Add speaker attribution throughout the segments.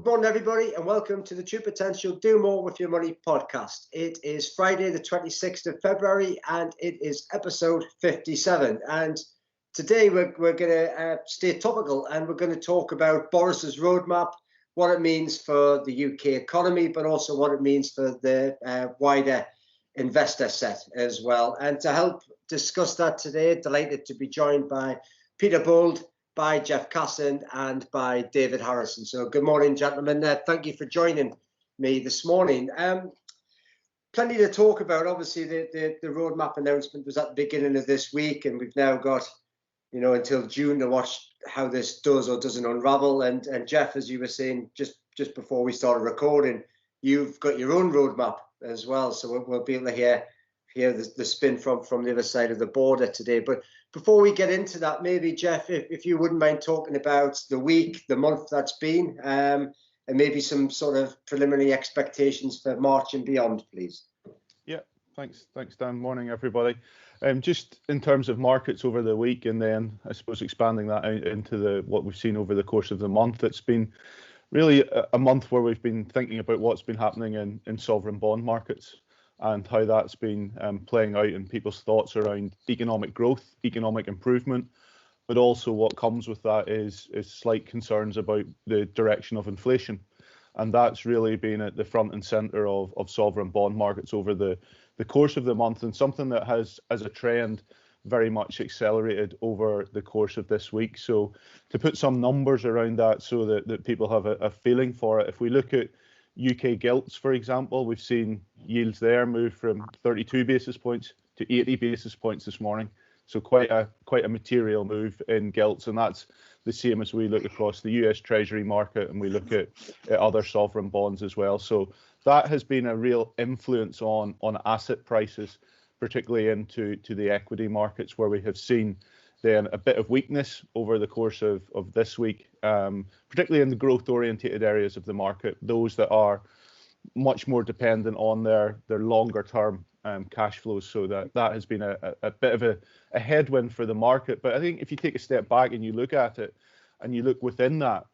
Speaker 1: Good morning, everybody, and welcome to the True Potential Do More With Your Money podcast. It is Friday, the 26th of February, and it is episode 57. And today we're going to stay topical, and we're going to talk about Boris's roadmap, what it means for the UK economy, but also what it means for the wider investor set as well. And to help discuss that today, delighted to be joined by Peter Bold, by Jeff Casson, and by David Harrison. So good morning, gentlemen. Thank you for joining me this morning. Plenty to talk about. Obviously, the roadmap announcement was at the beginning of this week, and we've now got, until June to watch how this does or doesn't unravel. And Jeff, as you were saying just before we started recording, you've got your own roadmap as well. So we'll be able to hear the spin from the other side of the border today. But before we get into that, maybe, Jeff, if you wouldn't mind talking about the week, the month that's been, and maybe some sort of preliminary expectations for March and beyond, please.
Speaker 2: Yeah, thanks, Dan. Morning, everybody. Just in terms of markets over the week, and then I suppose expanding that out into what we've seen over the course of the month, it's been really a month where we've been thinking about what's been happening in sovereign bond markets, and how that's been playing out in people's thoughts around economic growth, economic improvement, but also what comes with that is slight concerns about the direction of inflation. And that's really been at the front and centre of sovereign bond markets over the course of the month, and something that has, as a trend, very much accelerated over the course of this week. So to put some numbers around that so that people have a feeling for it, if we look at UK gilts, for example, we've seen yields there move from 32 basis points to 80 basis points this morning. So quite a material move in gilts, and that's the same as we look across the US Treasury market and we look at other sovereign bonds as well. So that has been a real influence on asset prices, particularly into the equity markets, where we have seen then a bit of weakness over the course of this week, particularly in the growth-orientated areas of the market, those that are much more dependent on their longer-term cash flows. So that has been a bit of a headwind for the market. But I think if you take a step back and you look at it, and you look within that,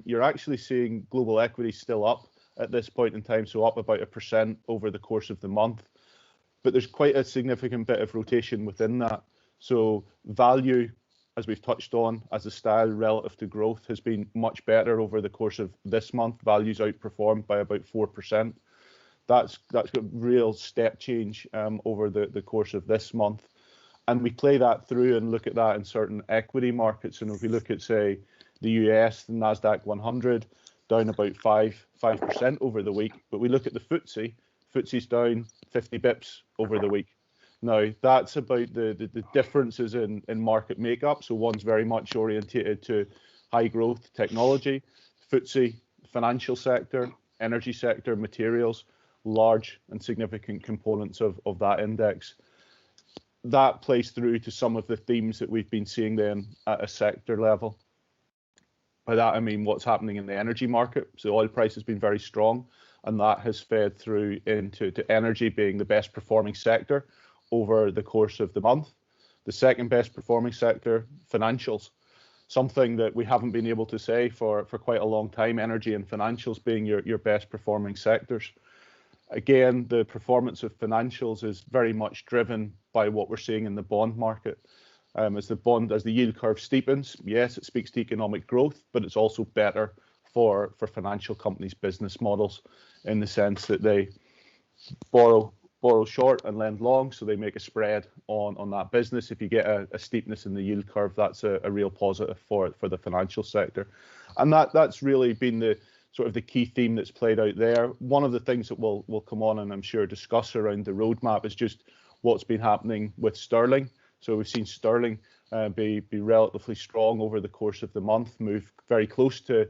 Speaker 2: you're actually seeing global equities still up at this point in time, so up about 1% over the course of the month. But there's quite a significant bit of rotation within that. So value, as we've touched on, as a style relative to growth, has been much better over the course of this month. Value's outperformed by about 4%. That's got real step change over the course of this month. And we play that through and look at that in certain equity markets. And if we look at, say, the US, the NASDAQ 100, down about 5% over the week. But we look at the FTSE's down 50 bips over the week. Now, that's about the differences in market makeup. So one's very much orientated to high growth technology, FTSE, financial sector, energy sector, materials, large and significant components of that index. That plays through to some of the themes that we've been seeing then at a sector level. By that, I mean what's happening in the energy market. So oil price has been very strong, and that has fed through into energy being the best performing sector over the course of the month. The second best performing sector, financials, something that we haven't been able to say for quite a long time, energy and financials being your best performing sectors. Again, the performance of financials is very much driven by what we're seeing in the bond market. As the yield curve steepens, yes, it speaks to economic growth, but it's also better for financial companies' business models, in the sense that they borrow short and lend long, so they make a spread on that business. If you get a steepness in the yield curve, that's a real positive for the financial sector. And that's really been the sort of the key theme that's played out there. One of the things that we'll come on and I'm sure discuss around the roadmap is just what's been happening with sterling. So we've seen sterling be relatively strong over the course of the month, move very close to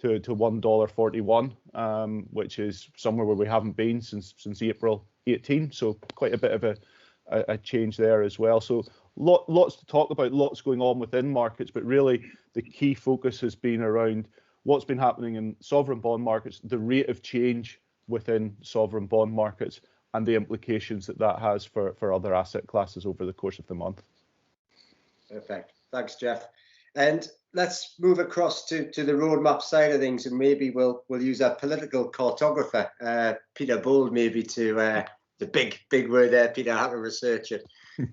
Speaker 2: $1.41, which is somewhere where we haven't been since April 18. So quite a bit of a change there as well. So lots to talk about, lots going on within markets, but really the key focus has been around what's been happening in sovereign bond markets, the rate of change within sovereign bond markets, and the implications that has for other asset classes over the course of the month.
Speaker 1: Perfect. Thanks, Jeff. And let's move across to the roadmap side of things, and maybe we'll use our political cartographer, Peter Bull, maybe to the big word there, Peter. I have to research it.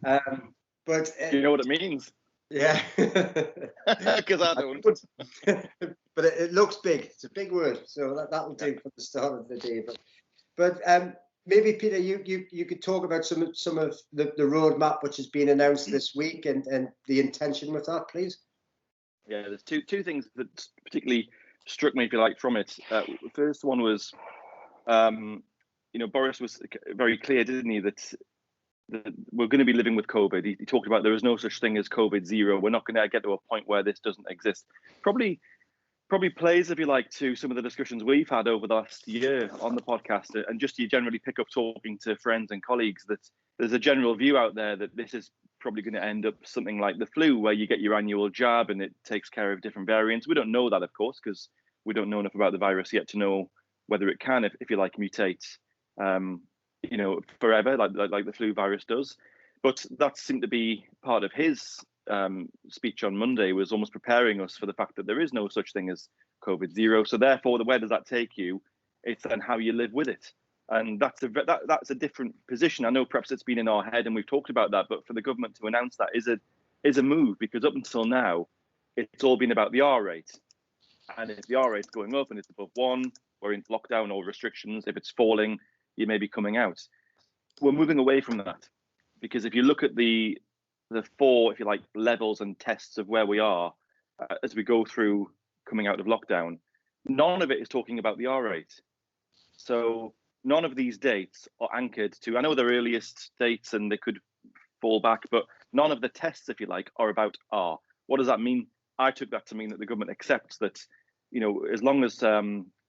Speaker 1: But
Speaker 3: you know what it means?
Speaker 1: Yeah,
Speaker 3: because I don't.
Speaker 1: But it looks big. It's a big word, so that'll do for the start of the day. But maybe Peter, you could talk about some of the roadmap which has been announced this week and the intention with that, please.
Speaker 3: Yeah, there's two things that particularly struck me, if you like, from it. The first one was, Boris was very clear, didn't he, that we're going to be living with COVID. He talked about there is no such thing as COVID zero. We're not going to get to a point where this doesn't exist. Probably plays, if you like, to some of the discussions we've had over the last year on the podcast, and just you generally pick up talking to friends and colleagues, that there's a general view out there that this is probably going to end up something like the flu, where you get your annual jab and it takes care of different variants. We don't know that, of course, because we don't know enough about the virus yet to know whether it can, if you like, mutate, forever, like the flu virus does. But that seemed to be part of his speech on Monday, was almost preparing us for the fact that there is no such thing as COVID zero. So therefore, where does that take you? It's then how you live with it. And that's a different position. I know perhaps it's been in our head and we've talked about that, but for the government to announce that is a move, because up until now, it's all been about the R rate. And if the R rate's going up and it's above 1, we're in lockdown or restrictions. If it's falling, you may be coming out. We're moving away from that, because if you look at the 4, if you like, levels and tests of where we are as we go through coming out of lockdown, none of it is talking about the R rate. So none of these dates are anchored to, I know they're earliest dates and they could fall back, but none of the tests, if you like, are about R. What does that mean? I took that to mean that the government accepts that, as long as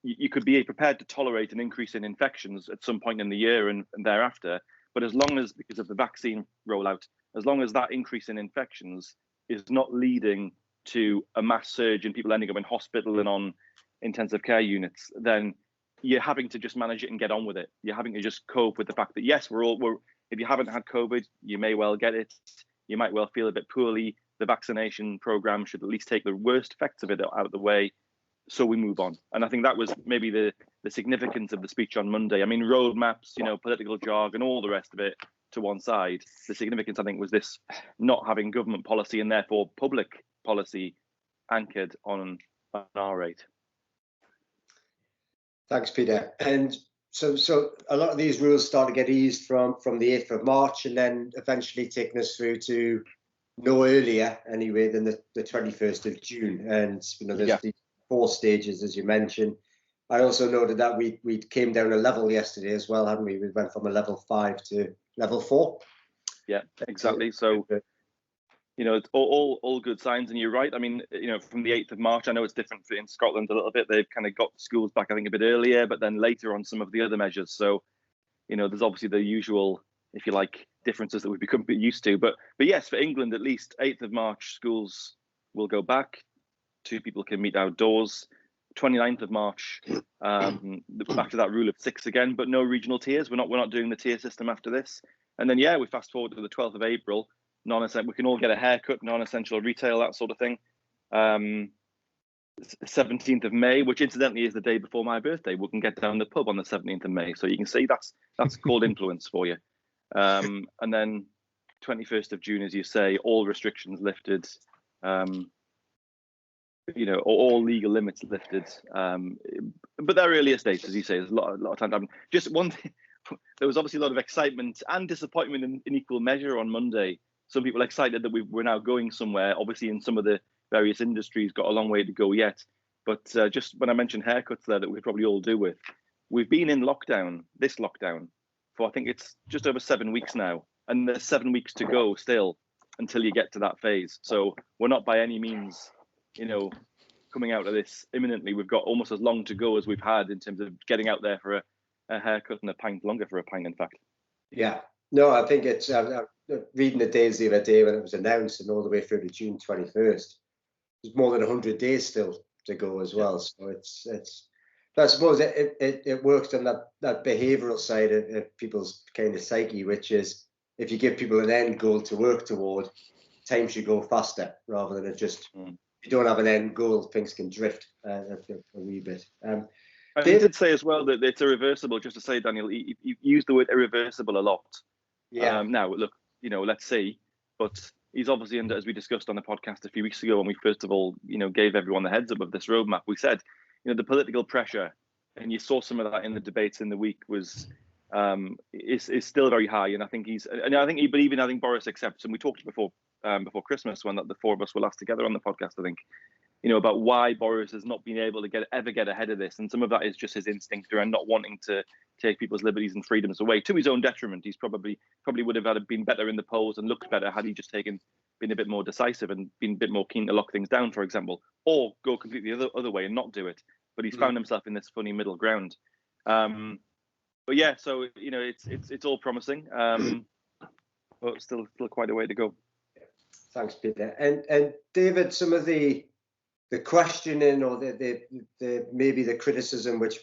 Speaker 3: you could be prepared to tolerate an increase in infections at some point in the year and thereafter, but as long as, because of the vaccine rollout, as long as that increase in infections is not leading to a mass surge in people ending up in hospital and on intensive care units, then you're having to just manage it and get on with it. You're having to just cope with the fact that, yes, if you haven't had COVID, you may well get it. You might well feel a bit poorly. The vaccination program should at least take the worst effects of it out of the way, so we move on. And I think that was maybe the significance of the speech on Monday. I mean, roadmaps, political jargon, all the rest of it to one side. The significance, I think, was this not having government policy and therefore public policy anchored on an R rate.
Speaker 1: Thanks, Peter. And so a lot of these rules start to get eased from the 8th of March and then eventually taking us through to no earlier anyway than the 21st of June. And there's these 4 stages, as you mentioned. I also noted that we came down a level yesterday as well, hadn't we? We went from a level 5 to level 4.
Speaker 3: Yeah, exactly. So it's all good signs, and you're right. I mean, from the 8th of March, I know it's different in Scotland a little bit. They've kind of got schools back, I think, a bit earlier, but then later on some of the other measures. So, there's obviously the usual, if you like, differences that we've become a bit used to. But yes, for England, at least 8th of March, schools will go back. 2 people can meet outdoors. 29th of March, back to that rule of 6 again, but no regional tiers. We're not doing the tier system after this. And then we fast forward to the 12th of April. We can all get a haircut, non-essential retail, that sort of thing. 17th of May, which incidentally is the day before my birthday. We can get down the pub on the 17th of May. So you can see that's called influence for you. And then 21st of June, as you say, all restrictions lifted. All legal limits lifted. But they're earliest dates, as you say. There's a lot of time. Just one thing, there was obviously a lot of excitement and disappointment in equal measure on Monday. Some people excited that we're now going somewhere. Obviously, in some of the various industries, got a long way to go yet. But just when I mentioned haircuts there, that we probably all do with, we've been in this lockdown, for I think it's just over 7 weeks now. And there's 7 weeks to go still until you get to that phase. So we're not by any means, coming out of this imminently. We've got almost as long to go as we've had in terms of getting out there for a haircut, and a pint longer for a pint, in fact.
Speaker 1: Yeah. No, I think it's reading the days the other day when it was announced, and all the way through to June 21st. There's more than 100 days still to go as well. So it's. But I suppose it works on that behavioural side of people's kind of psyche, which is if you give people an end goal to work toward, time should go faster rather than it just you don't have an end goal, things can drift a wee bit.
Speaker 3: And he did say as well that it's irreversible. Just to say, Daniel, you used the word irreversible a lot.
Speaker 1: Yeah.
Speaker 3: Now, look, let's see. But he's obviously under, as we discussed on the podcast a few weeks ago, when we first of all, gave everyone the heads up of this roadmap. We said, the political pressure, and you saw some of that in the debates in the week, is still very high. And I think I think Boris accepts. And we talked before Christmas when the four of us were last together on the podcast, I think, about why Boris has not been able to ever get ahead of this. And some of that is just his instinct around not wanting to take people's liberties and freedoms away to his own detriment. He's probably would have been better in the polls and looked better had he just been a bit more decisive and been a bit more keen to lock things down, for example, or go completely the other way and not do it. But he's found himself in this funny middle ground. But yeah, so it's all promising, but still quite a way to go.
Speaker 1: Thanks, Peter. And David, some of the questioning or the maybe the criticism which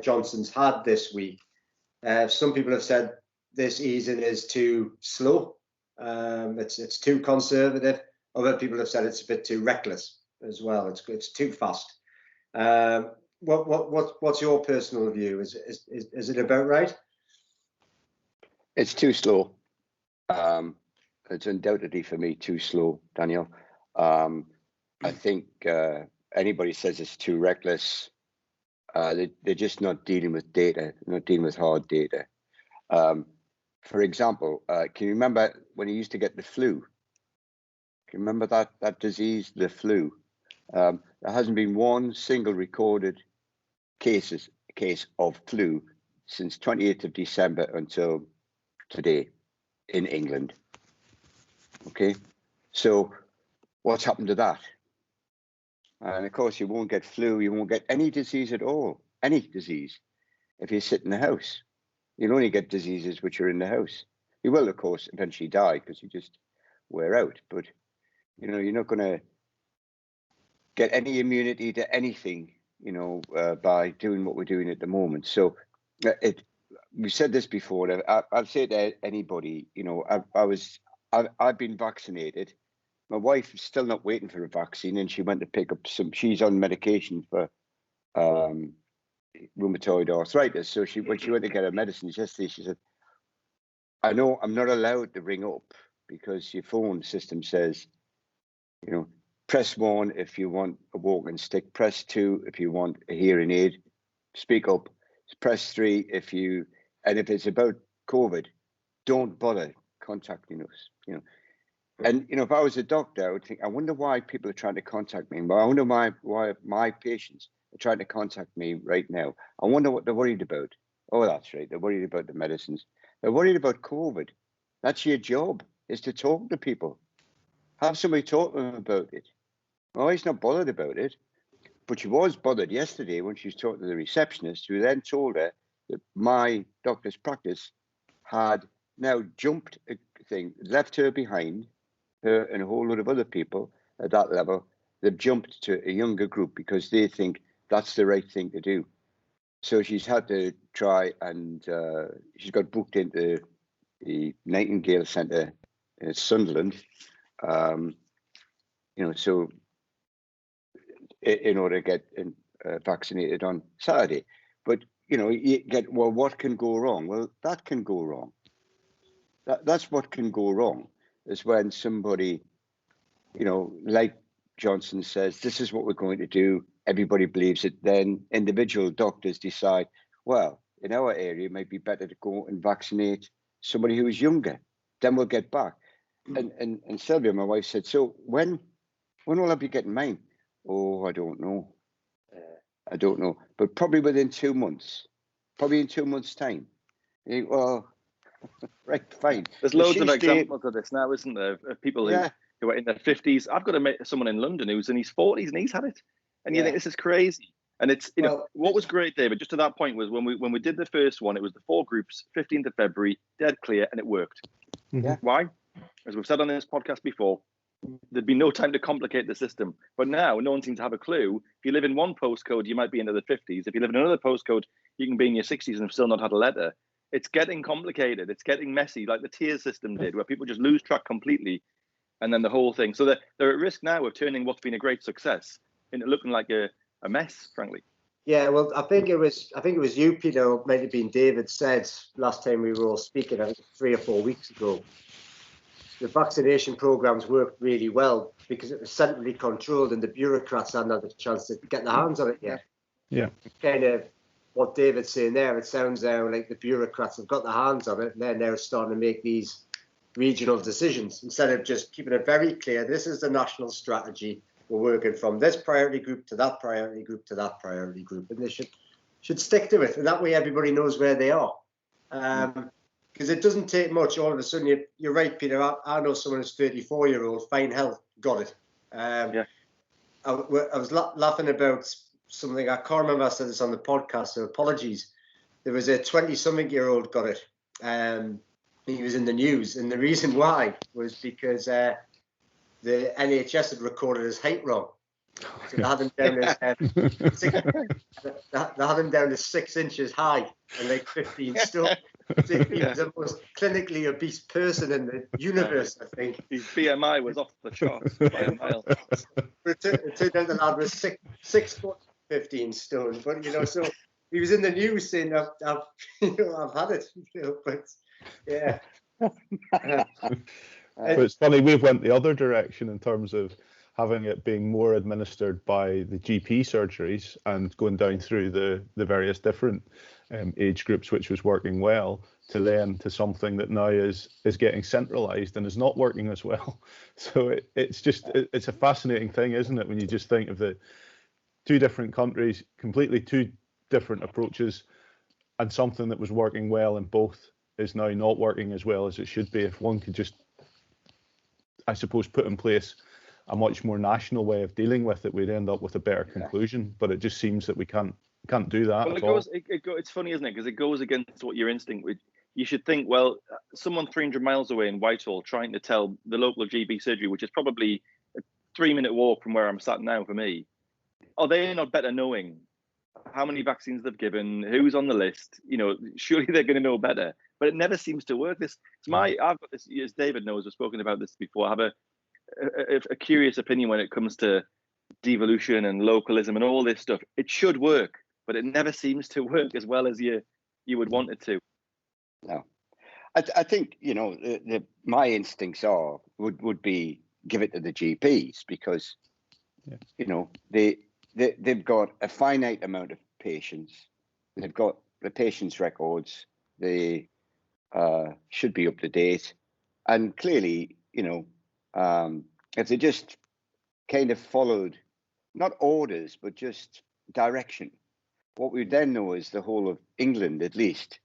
Speaker 1: Johnson's had this week, some people have said this easing is too slow. It's too conservative. Other people have said it's a bit too reckless as well. It's too fast. What's your personal view? Is it about right?
Speaker 4: It's too slow. It's undoubtedly for me too slow, Daniel. I think anybody says it's too reckless, they're just not dealing with data, not dealing with hard data. For example, can you remember when you used to get the flu? Can you remember that disease, the flu? There hasn't been one single recorded case of flu since 28th of December until today in England. Okay, so what's happened to that? And of course, you won't get flu, you won't get any disease at all, any disease, if you sit in the house. You'll only get diseases which are in the house. You will, of course, eventually die because you just wear out. But, you're not going to get any immunity to anything, by doing what we're doing at the moment. So we said this before. I've said to anybody, I've been vaccinated. My wife is still not waiting for a vaccine, and she went to pick up she's on medication for rheumatoid arthritis. So when she went to get her medicines yesterday, she said, I know I'm not allowed to ring up because your phone system says, press 1 if you want a walking stick, press 2 if you want a hearing aid, speak up, press 3 if it's about COVID, don't bother contacting us, And, if I was a doctor, I would think, I wonder why people are trying to contact me. Well, I wonder why my patients are trying to contact me right now. I wonder what they're worried about. Oh, that's right. They're worried about the medicines. They're worried about COVID. That's your job, is to talk to people. Have somebody talk to them about it. Oh, he's not bothered about it. But she was bothered yesterday when she was talking to the receptionist, who then told her that my doctor's practice had now jumped a thing, left her behind, her and a whole lot of other people at that level. They've jumped to a younger group because they think that's the right thing to do. So she's had to try, and she's got booked into the Nightingale Centre in Sunderland, so in order to get vaccinated on Saturday. But, you get, well, what can go wrong? Well, that can go wrong. That's what can go wrong, is when somebody, like Johnson says, this is what we're going to do. Everybody believes it. Then individual doctors decide, well, in our area, it might be better to go and vaccinate somebody who is younger. Then we'll get back. And Sylvia, my wife, said, so when will I be getting mine? Oh, I don't know. I don't know. But probably within 2 months. Probably in 2 months' time. You think, well, right, fine.
Speaker 3: There's loads of examples of this now, isn't there? Of people who are in their 50s. I've got someone in London who's in his 40s and he's had it. And you think this is crazy. And it's, what was great, David, just to that point, was when we did the first one, it was the 4 groups, 15th of February, dead clear, and it worked.
Speaker 4: Yeah.
Speaker 3: Why? As we've said on this podcast before, there'd be no time to complicate the system. But now no one seems to have a clue. If you live in one postcode, you might be into the 50s. If you live in another postcode, you can be in your 60s and have still not had a letter. It's getting complicated. It's getting messy, like the tier system did, where people just lose track completely. and then the whole thing. So they're at risk now of turning what's been a great success into looking like a mess, frankly.
Speaker 1: Yeah, well, I think it was you, Peter, or might have been David, said last time we were all speaking, I think 3 or 4 weeks ago, the vaccination programs worked really well because it was centrally controlled and the bureaucrats hadn't had a chance to get their hands on it yet.
Speaker 2: Yeah.
Speaker 1: Kind of what David's saying there, it sounds now like the bureaucrats have got their hands on it and they're now starting to make these regional decisions instead of just keeping it very clear. This is the national strategy. We're working from this priority group to that priority group to that priority group, and they should stick to it. And that way everybody knows where they are. Because it doesn't take much. All of a sudden, you're right, Peter. I know someone who's 34-year-old, fine health, got it. I was laughing about something. I can't remember I said this on the podcast, so apologies. There was a 20-something-year-old got it. He was in the news, and the reason why was because the NHS had recorded his height wrong. So they had him down as they had him down to 6 inches high and like 15 stone. So he was the most clinically obese person in the universe, I think.
Speaker 3: His BMI was off the charts by a mile.
Speaker 1: It turned out the lad was 6 foot 15 stone. But so he was in the news saying, I've had it. But yeah.
Speaker 2: But it's funny, we've went the other direction in terms of having it being more administered by the GP surgeries and going down through the various different age groups, which was working well, to something that now is getting centralized and is not working as well. So it's a fascinating thing, isn't it, when you just think of the 2 different countries, completely 2 different approaches, and something that was working well in both is now not working as well as it should be. If one could just, I suppose, put in place a much more national way of dealing with it, we'd end up with a better conclusion. But it just seems that we can't do that.
Speaker 3: Well, it's funny, isn't it? Because it goes against what your instinct would. You should think, well, someone 300 miles away in Whitehall trying to tell the local GP surgery, which is probably a 3-minute walk from where I'm sat now for me, are they not better knowing how many vaccines they've given, who's on the list? Surely they're going to know better. But it never seems to work. I've got this, as David knows, we've spoken about this before. I have a curious opinion when it comes to devolution and localism and all this stuff. It should work, but it never seems to work as well as you would want it to.
Speaker 4: No, I think my instincts would be give it to the GPs because they've got a finite amount of patients. They've got the patients' records. They should be up to date, and clearly, if they just kind of followed not orders but just direction, what we then know is the whole of England, at least,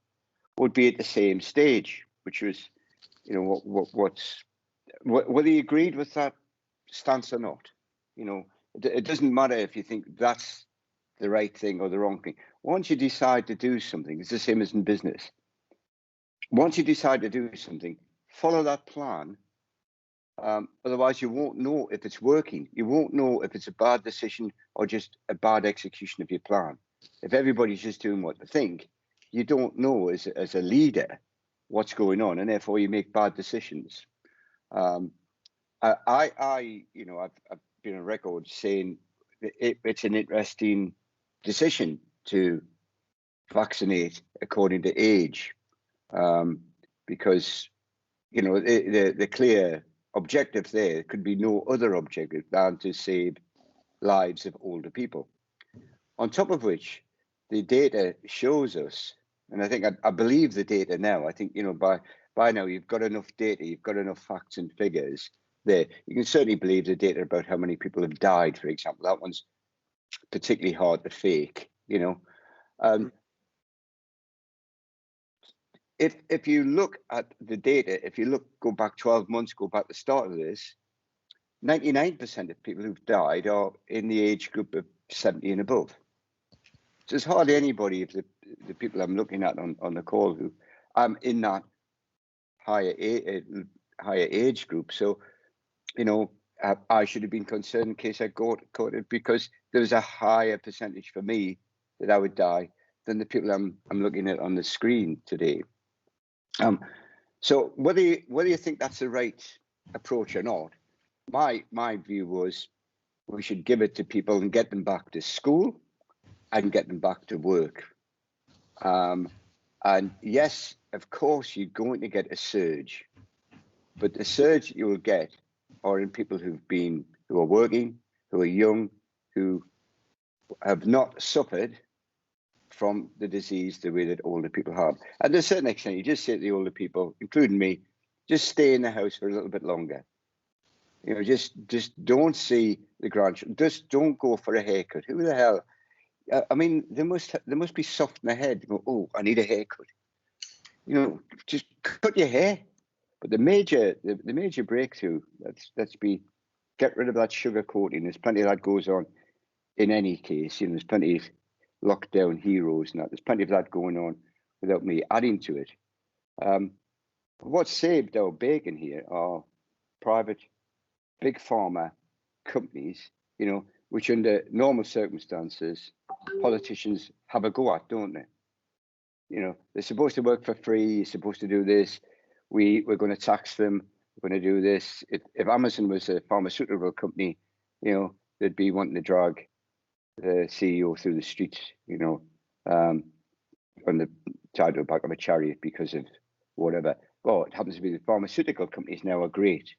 Speaker 4: would be at the same stage, which was, whether you agreed with that stance or not. It doesn't matter if you think that's the right thing or the wrong thing. Once you decide to do something, it's the same as in business. Once you decide to do something, follow that plan. Otherwise, you won't know if it's working. You won't know if it's a bad decision or just a bad execution of your plan. If everybody's just doing what they think, you don't know as a leader what's going on, and therefore you make bad decisions. I've been on record saying it's an interesting decision to vaccinate according to age, because the clear objective there could be no other objective than to save lives of older people. On top of which, the data shows us, and I think I believe the data now. I think by now you've got enough data, you've got enough facts and figures there. You can certainly believe the data about how many people have died, for example. That one's particularly hard to fake. If you look at the data, go back 12 months, go back to the start of this, 99% of people who've died are in the age group of 70 and above. So there's hardly anybody of the people I'm looking at on the call who I'm in that higher age group. So, I should have been concerned in case I got it, because there was a higher percentage for me that I would die than the people I'm looking at on the screen today. So whether you think that's the right approach or not, my view was we should give it to people and get them back to school and get them back to work. And yes, of course, you're going to get a surge, but the surge you will get are in people who are working, who are young, who have not suffered from the disease the way that older people have. And to a certain extent, you just say to the older people, including me, just stay in the house for a little bit longer. You know, just don't see the grandchildren. Just don't go for a haircut. Who the hell? I mean, they must be soft in the head. Go, oh, I need a haircut. You know, just cut your hair. But the major breakthrough, let's get rid of that sugar coating. There's plenty of that goes on in any case. You know, there's plenty of lockdown heroes and that. There's plenty of that going on without me adding to it. What saved our bacon here are private big pharma companies, you know, which under normal circumstances, politicians have a go at, don't they? You know, they're supposed to work for free, you're supposed to do this, we're going to tax them, we're going to do this. If Amazon was a pharmaceutical company, you know, they'd be wanting to drag the CEO through the streets, you know, on the title back of a chariot because of whatever. Well, it happens to be the pharmaceutical companies now are great,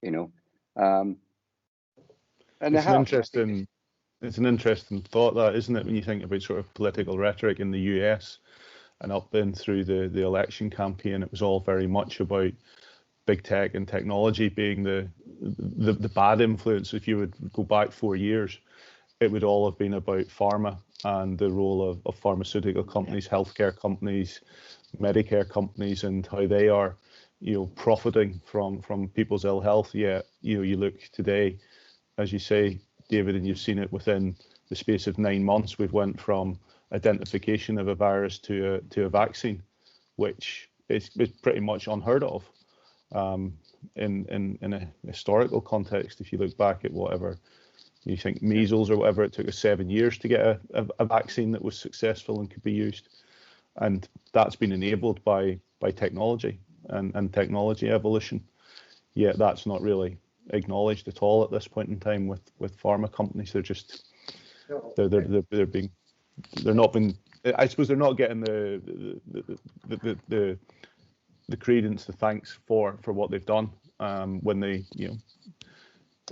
Speaker 4: you know. And
Speaker 2: it's an interesting thought, that, isn't it, when you think about sort of political rhetoric in the US and up then through the election campaign. It was all very much about big tech and technology being the bad influence. If you would go back 4 years, it would all have been about pharma and the role of pharmaceutical companies, healthcare companies, Medicare companies, and how they are, you know, profiting from people's ill health. Yet, you know, you look today, as you say, David, and you've seen it within the space of 9 months, we've went from identification of a virus to a vaccine, which is pretty much unheard of in a historical context. If you look back at whatever you think measles or whatever, it took us 7 years to get a vaccine that was successful and could be used, and that's been enabled by technology and technology evolution. Yet that's not really acknowledged at all at this point in time with pharma companies. They're just they're not being, I suppose they're not getting the credence, the thanks for what they've done, when they, you know,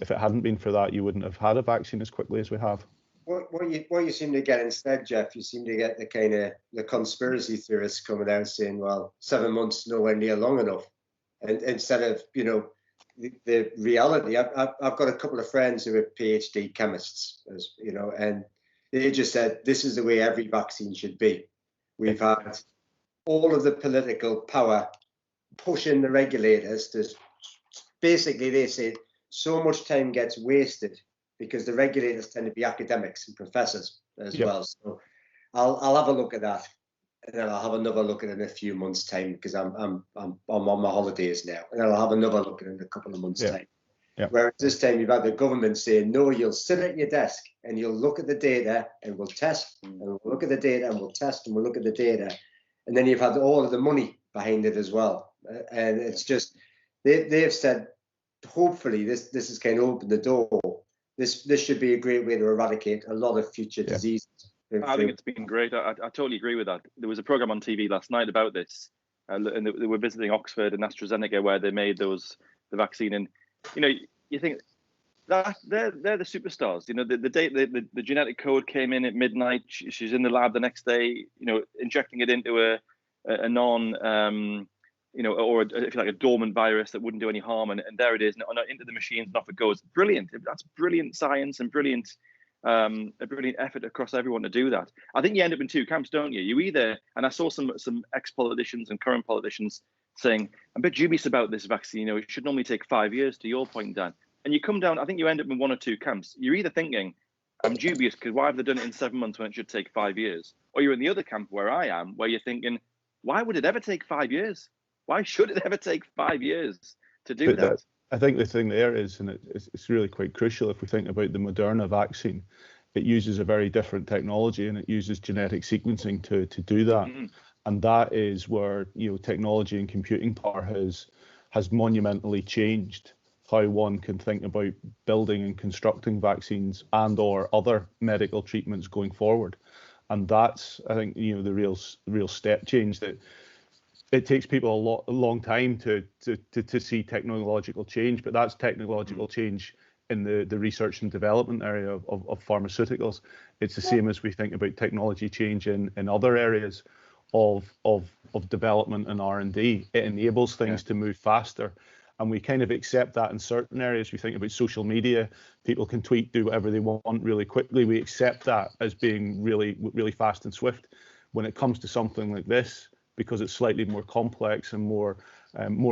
Speaker 2: if it hadn't been for that, you wouldn't have had a vaccine as quickly as we have.
Speaker 1: What you seem to get instead, Jeff, you seem to get the kind of the conspiracy theorists coming out saying, well, 7 months nowhere near long enough, and instead of, you know, the reality. I've got a couple of friends who are PhD chemists, as you know, and they just said this is the way every vaccine should be. We've had all of the political power pushing the regulators to, basically they say so much time gets wasted because the regulators tend to be academics and professors as well. So I'll have a look at that, and then I'll have another look at it in a few months' time, because I'm on my holidays now, and then I'll have another look at it in a couple of months' time. Whereas this time you've had the government saying, no, you'll sit at your desk and you'll look at the data and we'll test, and we'll look at the data and we'll test, and we'll look at the data, and then you've had all of the money behind it as well. And it's just they've said, hopefully this has kind of opened the door. This should be a great way to eradicate a lot of future diseases.
Speaker 3: I think it's been great. I totally agree with that. There was a program on TV last night about this, and they were visiting Oxford and AstraZeneca, where they made the vaccine. And you know, you think that they're the superstars. You know, the day the genetic code came in at midnight, she's in the lab the next day. You know, injecting it into a non you know, or if you like, a dormant virus that wouldn't do any harm, and there it is, and into the machines, and off it goes. Brilliant. That's brilliant science and brilliant. A brilliant effort across everyone to do that. I think you end up in two camps, don't you? You either, and I saw some ex-politicians and current politicians saying, I'm a bit dubious about this vaccine, you know, it should normally take 5 years, to your point, Dan. And you come down, I think you end up in one or two camps. You're either thinking, I'm dubious because why have they done it in 7 months when it should take 5 years? Or you're in the other camp where I am, where you're thinking, why would it ever take 5 years? Why should it ever take 5 years to do that?
Speaker 2: I think the thing there is, and it's really quite crucial, if we think about the Moderna vaccine, it uses a very different technology, and it uses genetic sequencing to do that. Mm-hmm. And that is where, you know, technology and computing power has monumentally changed how one can think about building and constructing vaccines and or other medical treatments going forward. And that's, I think, the real step change. That it takes people a long time to see technological change, but that's technological change in the research and development area of pharmaceuticals. It's the same as we think about technology change in other areas of development and R&D. It enables things to move faster. And we kind of accept that in certain areas. We think about social media. People can tweet, do whatever they want really quickly. We accept that as being really, really fast and swift. When it comes to something like this, because it's slightly more complex and more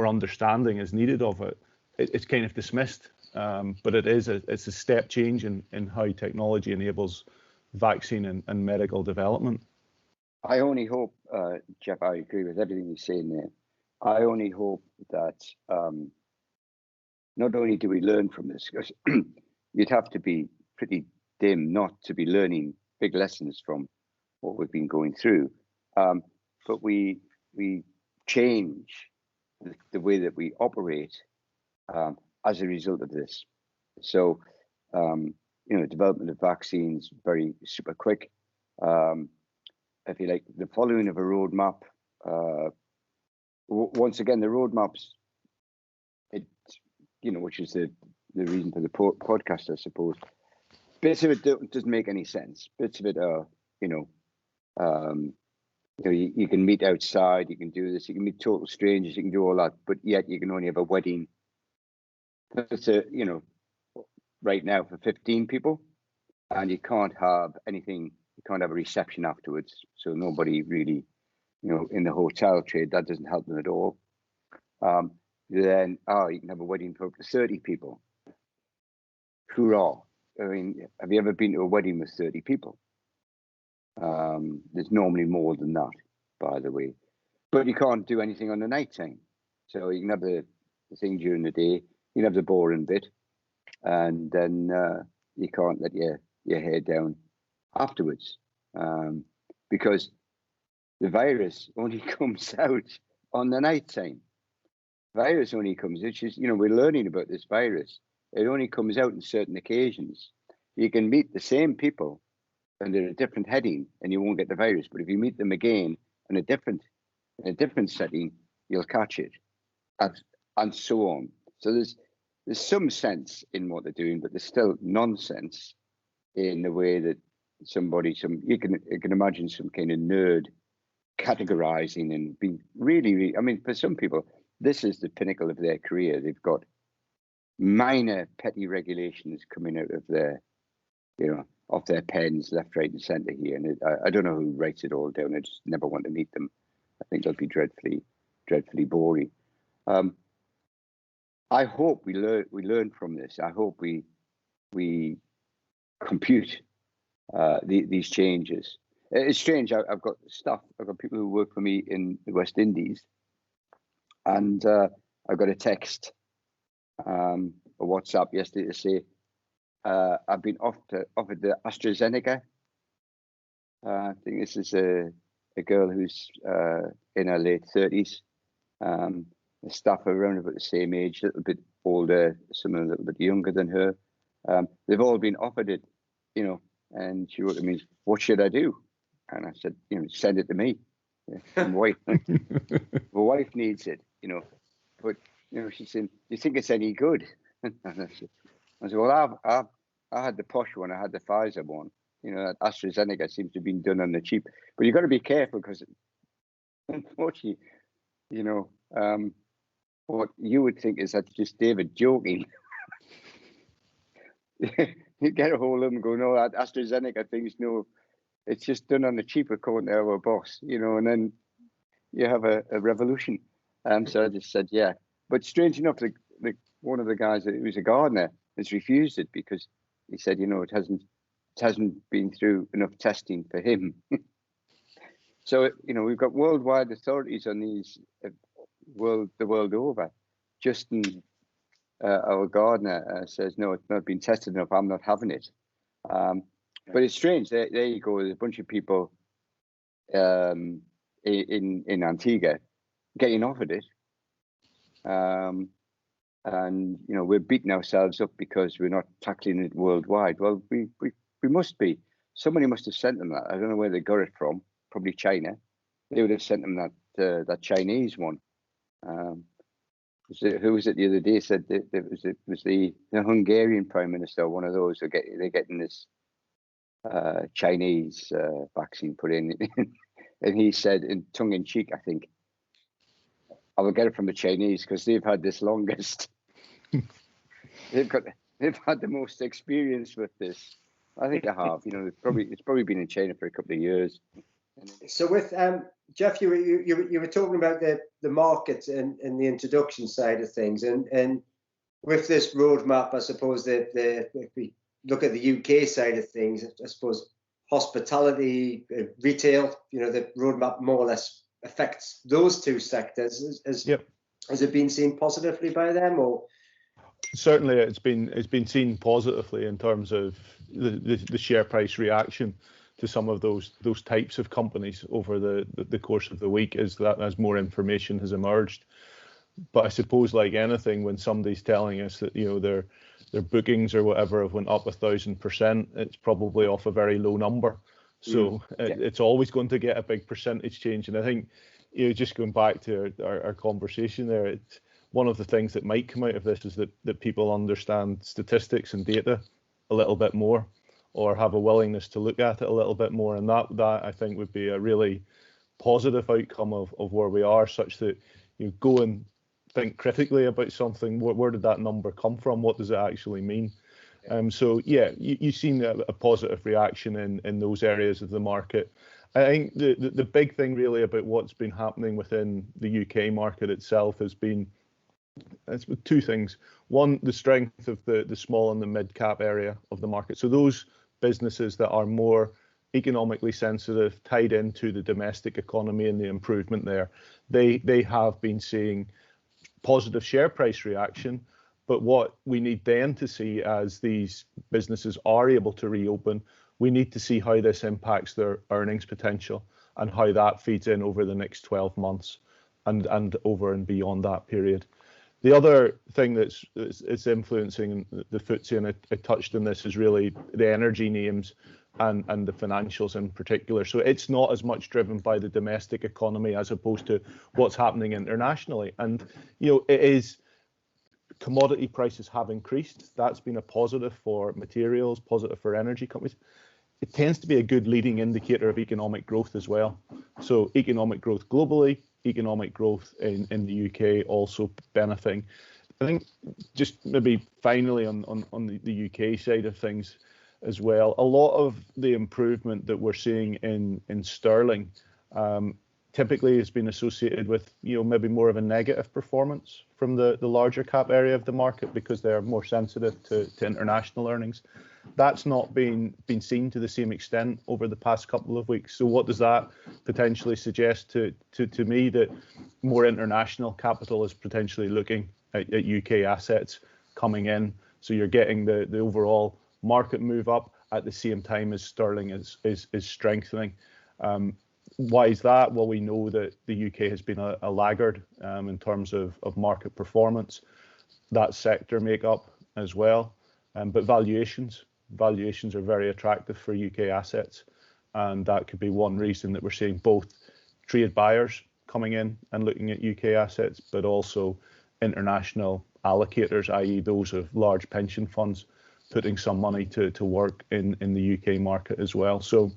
Speaker 2: understanding is needed of it, it's kind of dismissed. But it's a step change in how technology enables vaccine and medical development.
Speaker 4: I only hope, Jeff, I agree with everything you're saying there. I only hope that not only do we learn from this, because you'd have to be pretty dim not to be learning big lessons from what we've been going through, but we change the way that we operate as a result of this. So, development of vaccines very super quick. If you like, the following of a roadmap. Once again, the roadmaps, which is the reason for the podcast, I suppose. Bits of it doesn't make any sense. Bits of it are, you can meet outside, you can do this, you can meet total strangers, you can do all that, but yet you can only have a wedding. That's right now for 15 people, and you can't have anything. You can't have a reception afterwards, so nobody really, in the hotel trade, that doesn't help them at all. Then, you can have a wedding for up to 30 people. Hoorah. I mean, have you ever been to a wedding with 30 people? There's normally more than that, by the way. But you can't do anything on the night time. So you can have the thing during the day, you can have the boring bit, and then you can't let your hair down afterwards, because the virus only comes out on the night time. Virus only comes, which is, we're learning about this virus. It only comes out on certain occasions. You can meet the same people under a different heading and you won't get the virus. But if you meet them again in a different setting, you'll catch it, and so on. So there's some sense in what they're doing, but there's still nonsense in the way that you can imagine some kind of nerd categorizing and being really, I mean, for some people, this is the pinnacle of their career. They've got minor petty regulations coming out of their, off their pens, left, right, and centre here. And I don't know who writes it all down. I just never want to meet them. I think they'll be dreadfully, dreadfully boring. I hope we learn from this. I hope we compute these changes. It's strange. I've got people who work for me in the West Indies, and I got a text, a WhatsApp yesterday to say I've been offered the AstraZeneca. I think this is a girl who's in her late 30s. The staff are around about the same age, a little bit older, some a little bit younger than her. They've all been offered it, and she wrote to me, "What should I do?" And I said, send it to me. My wife needs it, but she said, "Do you think it's any good?" And I said, "Well, I had the posh one. I had the Pfizer one. That AstraZeneca seems to have been done on the cheap. But you've got to be careful because, unfortunately, what you would think is that's just David joking. You get a hold of them and go, no, that AstraZeneca thing's no, it's just done on the cheap according to our boss, and then you have a revolution. So I just said, yeah. But strange enough, one of the guys who was a gardener has refused it because he said, it hasn't been through enough testing for him. So, we've got worldwide authorities on these the world over. Justin, our gardener, says, no, it's not been tested enough. I'm not having it. But it's strange. There you go. There's a bunch of people in Antigua getting offered it. and we're beating ourselves up because we're not tackling it worldwide. Well, we must be. Somebody must have sent them that. I don't know where they got it from. Probably China. They would have sent them that Chinese one. Who was it the other day? Said that it was the Hungarian Prime Minister. One of those. They're getting this Chinese vaccine put in, and he said, in tongue in cheek, I think, I will get it from the Chinese because they've had this longest. They've had the most experience with this. I think I have. It's probably been in China for a couple of years.
Speaker 1: So with Jeff, you were talking about the market and the introduction side of things, and with this roadmap, I suppose that if we look at the UK side of things, I suppose hospitality, retail, the roadmap more or less affects those two sectors. Has it been seen positively by them, or?
Speaker 2: Certainly, it's been seen positively in terms of the share price reaction to some of those types of companies over the course of the week as more information has emerged. But I suppose, like anything, when somebody's telling us that their bookings or whatever have went up 1,000%, it's probably off a very low number. So it's always going to get a big percentage change. And I think, just going back to our conversation there, it's one of the things that might come out of this is that people understand statistics and data a little bit more, or have a willingness to look at it a little bit more. And that I think would be a really positive outcome of where we are, such that you go and think critically about something. Where did that number come from? What does it actually mean? So yeah, you've seen a positive reaction in those areas of the market. I think the big thing really about what's been happening within the UK market itself has been two things. One, the strength of the small and the mid cap area of the market. So those businesses that are more economically sensitive, tied into the domestic economy and the improvement there, they have been seeing positive share price reaction. But what we need then to see, as these businesses are able to reopen, we need to see how this impacts their earnings potential and how that feeds in over the next 12 months and over and beyond that period. The other thing that's influencing the FTSE, and I touched on this, is really the energy names and the financials in particular. So it's not as much driven by the domestic economy as opposed to what's happening internationally. And it is, commodity prices have increased. That's been a positive for materials, positive for energy companies. It tends to be a good leading indicator of economic growth as well. So economic growth globally, economic growth in the UK also benefiting. I think just maybe finally on the UK side of things as well, a lot of the improvement that we're seeing in sterling typically has been associated with maybe more of a negative performance from the larger cap area of the market because they're more sensitive to international earnings. That's not been seen to the same extent over the past couple of weeks. So what does that potentially suggest to me? That more international capital is potentially looking at UK assets coming in. So you're getting the overall market move up at the same time as sterling is strengthening. Why is that? Well, we know that the UK has been a laggard in terms of market performance, that sector makeup as well. But valuations are very attractive for UK assets, and that could be one reason that we're seeing both trade buyers coming in and looking at UK assets, but also international allocators, i.e. those of large pension funds, putting some money to work in the UK market as well. So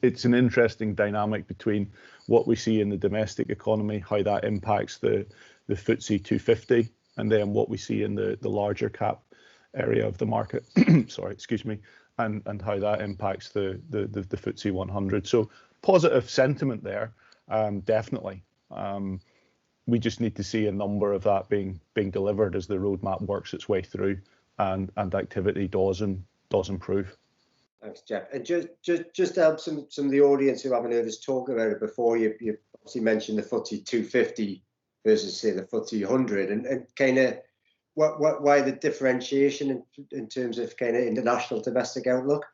Speaker 2: it's an interesting dynamic between what we see in the domestic economy, how that impacts the FTSE 250, and then what we see in the larger cap area of the market. Sorry, excuse me, and how that impacts the FTSE 100. So positive sentiment there, definitely. We just need to see a number of that being delivered as the roadmap works its way through, and activity does improve.
Speaker 1: Thanks, Jeff. And just to help some of the audience who haven't heard us talk about it before, you obviously mentioned the FTSE 250 versus, say, the FTSE 100, and kind of why the differentiation in terms of kind of international domestic outlook?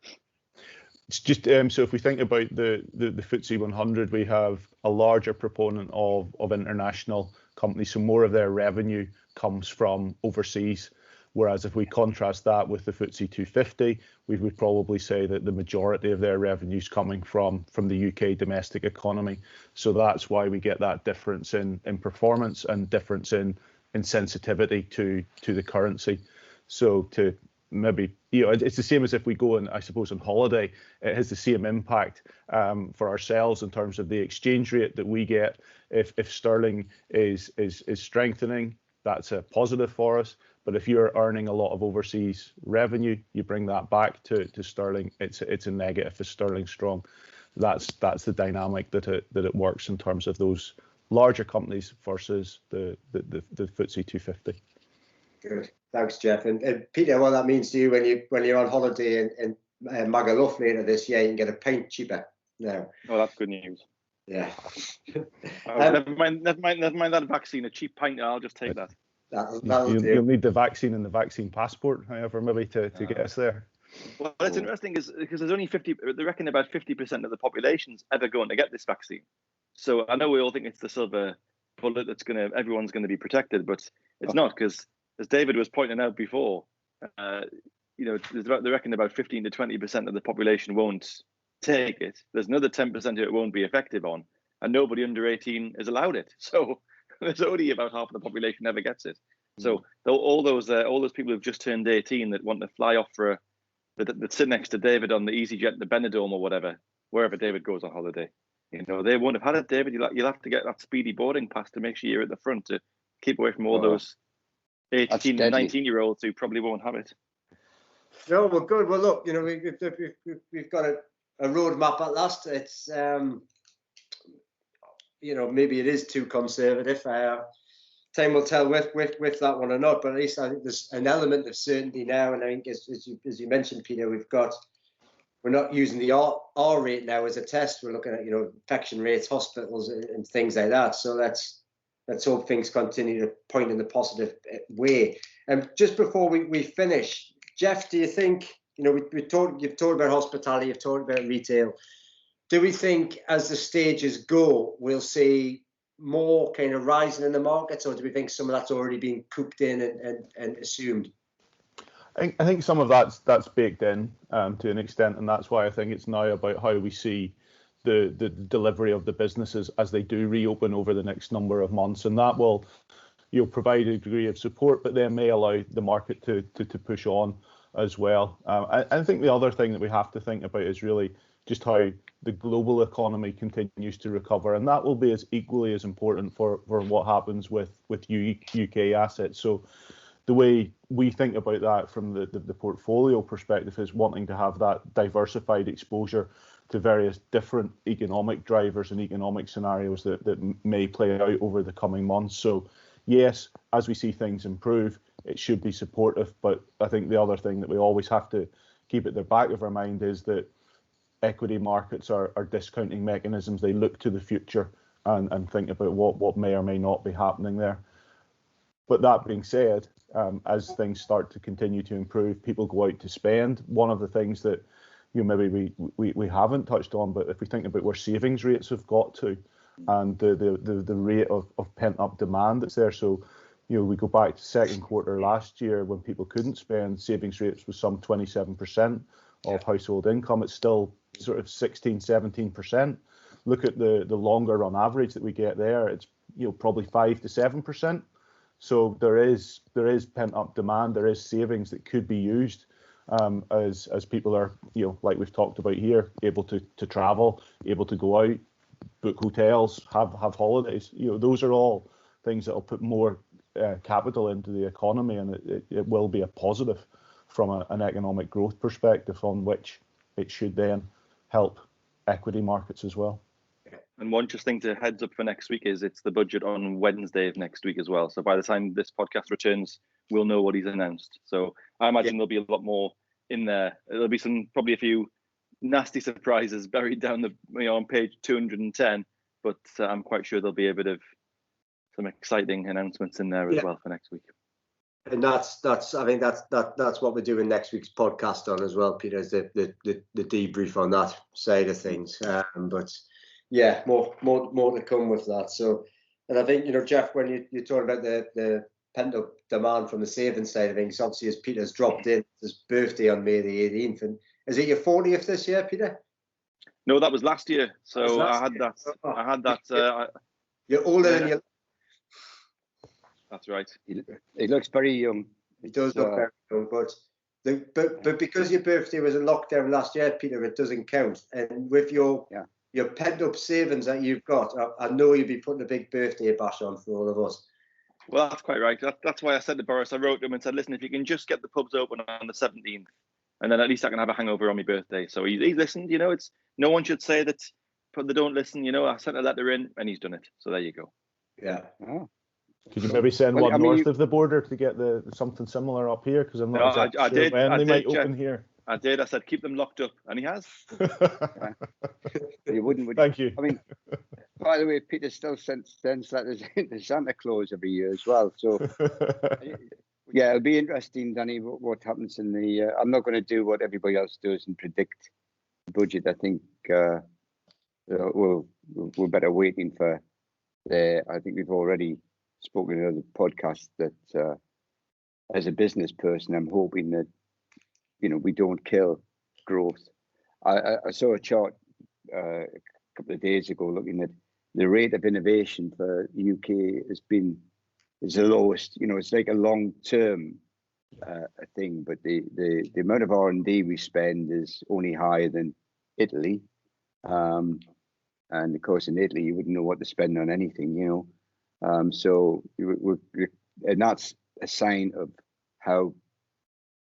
Speaker 2: It's just so if we think about the FTSE 100, we have a larger proponent of international companies, so more of their revenue comes from overseas. Whereas if we contrast that with the FTSE 250, we would probably say that the majority of their revenue is coming from the UK domestic economy. So that's why we get that difference in performance and difference in sensitivity to the currency. So to maybe, it's the same as if we go and I suppose on holiday, it has the same impact for ourselves in terms of the exchange rate that we get. If sterling is strengthening, that's a positive for us. But if you're earning a lot of overseas revenue, you bring that back to sterling, it's a negative if sterling's strong. That's the dynamic that it works in terms of those larger companies versus the FTSE 250.
Speaker 1: Good, thanks, Jeff. And Peter, what that means to you when you're on holiday in Magaluf later this year, you can get a pint cheaper now.
Speaker 3: Oh, that's good news.
Speaker 1: Yeah.
Speaker 3: Never mind that vaccine. A cheap pint, I'll just take that.
Speaker 2: You'll need the vaccine and the vaccine passport, however, maybe to get us there.
Speaker 3: Well, what's interesting is because there's only they reckon about 50% of the population's ever going to get this vaccine. So I know we all think it's the silver bullet that's everyone's going to be protected, but it's not, because as David was pointing out before, they reckon about 15 to 20% of the population won't take it. There's another 10% who it won't be effective on, and nobody under 18 is allowed it. So there's only about half of the population ever gets it. So all those people who've just turned 18 that want to fly off that sit next to David on the EasyJet, the Benidorm or whatever, wherever David goes on holiday, they won't have had it, David. You'll have to get that speedy boarding pass to make sure you're at the front to keep away from all those 18 and 19-year-olds who probably won't have it.
Speaker 1: No, well, good. Well, look, we've got a roadmap at last. It's maybe it is too conservative. Time will tell with that one or not. But at least I think there's an element of certainty now. And I think as you mentioned, Peter, we're not using the R rate now as a test. We're looking at infection rates, hospitals, and things like that. So let's hope things continue to point in the positive way. And just before we finish, Jeff, do you think you've talked about hospitality, you've talked about retail. Do we think as the stages go, we'll see more kind of rising in the markets, or do we think some of that's already been cooked in and assumed?
Speaker 2: I think some of that's baked in to an extent, and that's why I think it's now about how we see the delivery of the businesses as they do reopen over the next number of months, and that will provide a degree of support, but then may allow the market to push on as well. I think the other thing that we have to think about is really just how the global economy continues to recover, and that will be as equally as important for what happens with UK assets. So the way we think about that from the portfolio perspective is wanting to have that diversified exposure to various different economic drivers and economic scenarios that may play out over the coming months. So yes, as we see things improve, it should be supportive, but I think the other thing that we always have to keep at the back of our mind is that equity markets are discounting mechanisms. They look to the future and think about what may or may not be happening there. But that being said, as things start to continue to improve, people go out to spend. One of the things that maybe we haven't touched on, but if we think about where savings rates have got to and the rate of pent-up demand that's there. So we go back to second quarter last year when people couldn't spend, savings rates was some 27% of household income. It's still sort of 16-17%. Look at the longer run average that we get there. It's probably 5 to 7%. So there is pent-up demand. There is savings that could be used as people are like we've talked about here, able to travel, able to go out, book hotels, have holidays. Those are all things that will put more capital into the economy, and it will be a positive from an economic growth perspective, on which it should then help equity markets as well.
Speaker 3: And one just thing to heads up for next week is it's the budget on Wednesday of next week as well. So by the time this podcast returns, we'll know what he's announced. So I imagine there'll be a lot more in there. There'll be probably a few nasty surprises buried down on page 210, but I'm quite sure there'll be a bit of some exciting announcements in there as well for next week.
Speaker 1: And that's I think that's what we're doing next week's podcast on as well, Peter, is the debrief on that side of things. But yeah, more to come with that. So And I think, Jeff, when you're talking about the pent-up demand from the savings side of things, obviously as Peter's dropped in his birthday on May the 18th, and is it your 40th this year, Peter?
Speaker 3: No, that was last year. So I had that.
Speaker 1: You're older than you.
Speaker 3: That's right.
Speaker 4: He looks very young.
Speaker 1: He does look very young, but because your birthday was in lockdown last year, Peter, it doesn't count. And with your pent-up savings that you've got, I know you'll be putting a big birthday bash on for all of us.
Speaker 3: Well, that's quite right. That's why I said to Boris, I wrote to him and said, listen, if you can just get the pubs open on the 17th, and then at least I can have a hangover on my birthday. So he listened. It's no one should say that they don't listen. I sent a letter in and he's done it. So there you go.
Speaker 1: Yeah.
Speaker 4: Oh.
Speaker 2: Could you maybe send one north of the border to get something similar up here? Because I'm not exactly sure when they might open here.
Speaker 3: I did. I said, keep them locked up. And he has.
Speaker 4: You wouldn't, would you?
Speaker 2: Thank you.
Speaker 4: I mean, by the way, Peter still sends letters to Santa Claus every year as well. So, yeah, it'll be interesting, Danny, what happens in the... I'm not going to do what everybody else does and predict the budget. I think we're better waiting for I think we've already spoken in other podcasts that as a business person, I'm hoping that, we don't kill growth. I saw a chart a couple of days ago looking at the rate of innovation for the UK is the lowest. It's like a long-term thing, but the amount of R&D we spend is only higher than Italy. And of course, in Italy, you wouldn't know what to spend on anything, So and that's a sign of how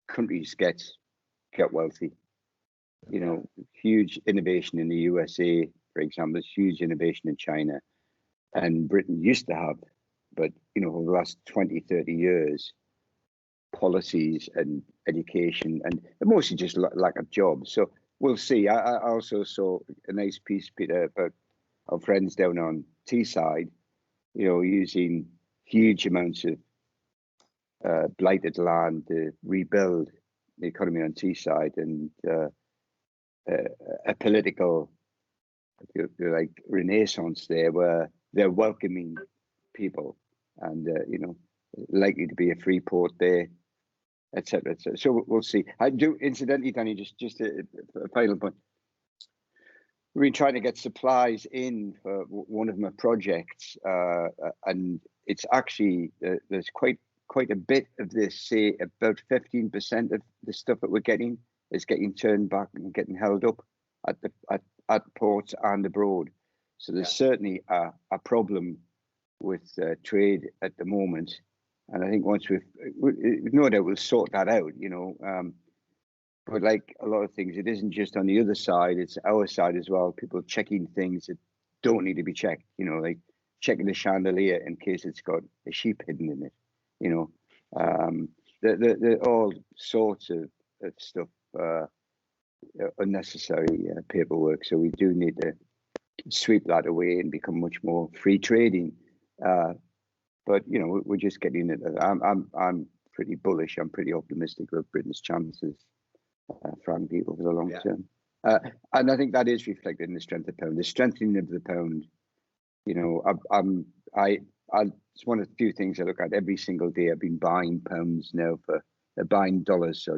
Speaker 4: countries get wealthy. Huge innovation in the USA, for example, huge innovation in China, and Britain used to have, but over the last 20, 30 years, policies and education and mostly just lack of jobs. So we'll see. I also saw a nice piece, Peter, about our friends down on Teesside, using huge amounts of blighted land to rebuild the economy on Teesside, and a political, like, renaissance there where they're welcoming people and, likely to be a free port there, etc. So we'll see. I do, incidentally, Danny, just a final point. We've been trying to get supplies in for one of my projects, and it's actually, there's quite a bit of this, say about 15% of the stuff that we're getting is getting turned back and getting held up at ports and abroad. So there's certainly a problem with trade at the moment. And I think once we've no doubt we'll sort that out, but like a lot of things, it isn't just on the other side, it's our side as well. People checking things that don't need to be checked, like checking the chandelier in case it's got a sheep hidden in it, the all sorts of stuff, unnecessary paperwork. So we do need to sweep that away and become much more free trading. But we're just getting it. I'm pretty bullish. I'm pretty optimistic of Britain's chances, frankly, over the long term. And I think that is reflected in the strength of the pound. The strengthening of the pound. It's one of the few things I look at every single day. I've been buying pounds now buying dollars,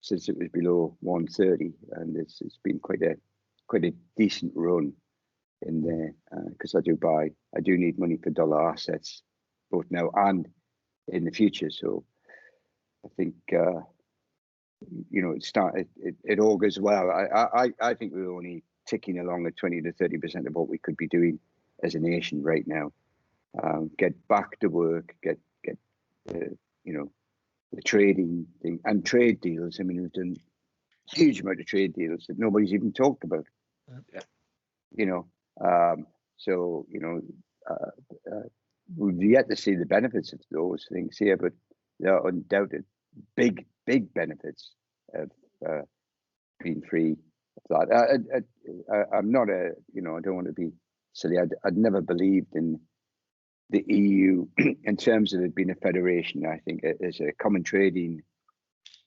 Speaker 4: since it was below 130, and it's been quite a decent run in there, because I do need money for dollar assets, both now and in the future. So I think it all goes well. I think we're only ticking along at 20 to 30% of what we could be doing as a nation right now. Get back to work, get the trading thing and trade deals. I mean, we've done a huge amount of trade deals that nobody's even talked about. We've yet to see the benefits of those things here, but there are undoubted big benefits of being free of that. I'm not I don't want to be silly. I'd never believed in the EU in terms of it being a federation. I think as a common trading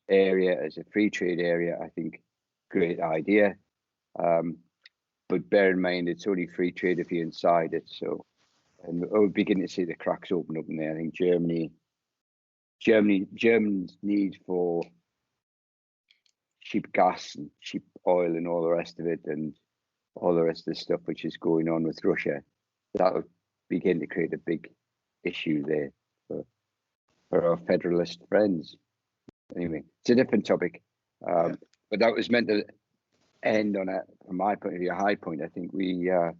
Speaker 4: area, as a free trade area, I think great idea. But bear in mind, it's only free trade if you're inside it. So and we're beginning to see the cracks open up in there. I think Germans' need for cheap gas and cheap oil and all the rest of it, and all the rest of the stuff which is going on with Russia, that would begin to create a big issue there for our federalist friends. Anyway, it's a different topic, but that was meant to end on from my point of view, a high point. I think we're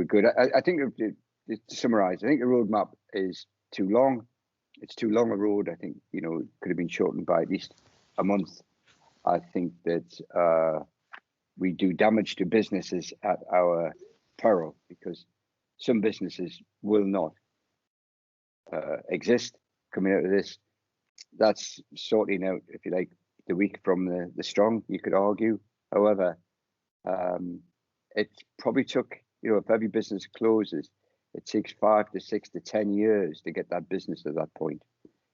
Speaker 4: good. I think to summarise, I think the roadmap is too long. It's too long a road. I think it could have been shortened by at least a month. I think that we do damage to businesses at our peril, because some businesses will not exist coming out of this. That's sorting out, if you like, the weak from the strong, you could argue. However, it probably took, if every business closes, it takes 5 to 6 to 10 years to get that business to that point.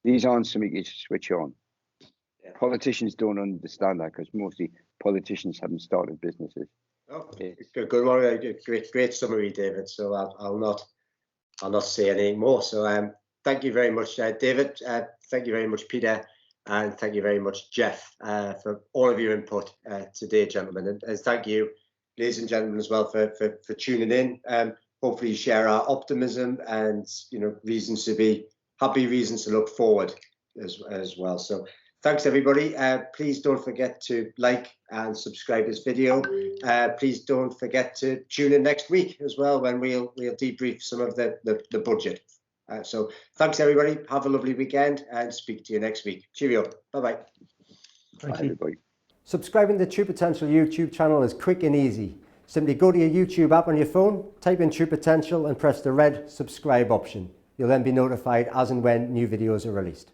Speaker 4: These aren't something you switch on. Politicians don't understand that, because mostly politicians haven't started businesses.
Speaker 1: Oh, good one. Great summary, David. So I'll not say anything more. So thank you very much, David. Thank you very much, Peter, and thank you very much, Jeff, for all of your input today, gentlemen. And thank you, ladies and gentlemen, as well for tuning in. Hopefully, you share our optimism and reasons to be happy, reasons to look forward as well. So. Thanks, everybody. Please don't forget to like and subscribe this video. Please don't forget to tune in next week as well, when we'll debrief some of the budget. So thanks, everybody. Have a lovely weekend, and speak to you next week. Cheerio. Bye-bye.
Speaker 4: Bye, everybody.
Speaker 1: Subscribing to the True Potential YouTube channel is quick and easy. Simply go to your YouTube app on your phone, type in True Potential, and press the red subscribe option. You'll then be notified as and when new videos are released.